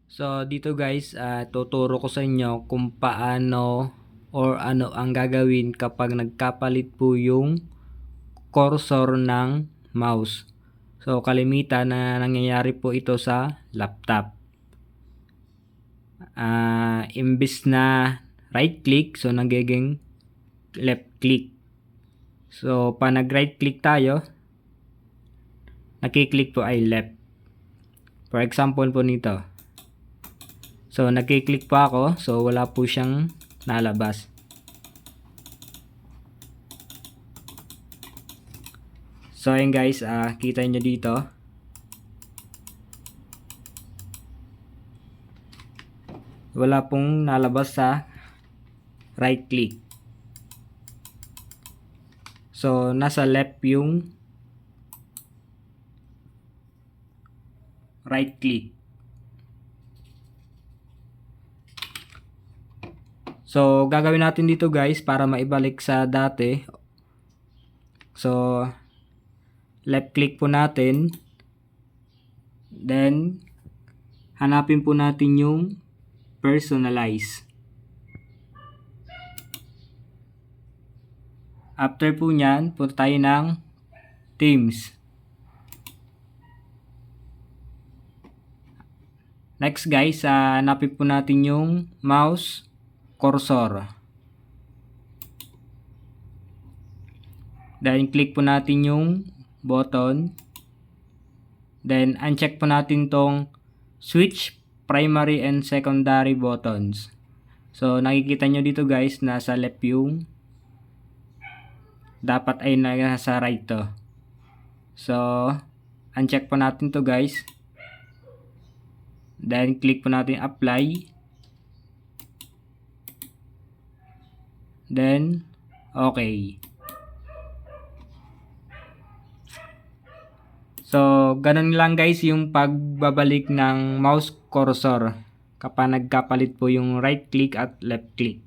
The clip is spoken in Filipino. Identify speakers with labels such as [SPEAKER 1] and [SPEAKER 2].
[SPEAKER 1] So dito guys, tuturo ko sa inyo kung paano or ano ang gagawin kapag nagkapalit po yung cursor ng mouse. So kalimitan na nangyayari po ito sa laptop. Imbis na right click, so nagiging left click. So pag nag right click tayo, nakiklik po ay left. For example po nito. So nakiklik pa ako, so wala po siyang nalabas. So ayun guys, kita nyo dito. Wala pong nalabas sa right click. So nasa left yung right click. So gagawin natin dito guys para maibalik sa dati. So left click po natin. Then hanapin po natin yung personalize. After po nyan, punta tayo ng Teams. Next guys, hanapin po natin yung mouse cursor. Then click po natin yung button. Then uncheck po natin tong switch primary and secondary buttons. So nakikita nyo dito guys, nasa left yung dapat ay nasa right to. So uncheck po natin to guys. Then click po natin apply. Then okay. So ganun lang guys yung pagbabalik ng mouse cursor kapag nagkapalit po yung right click at left click.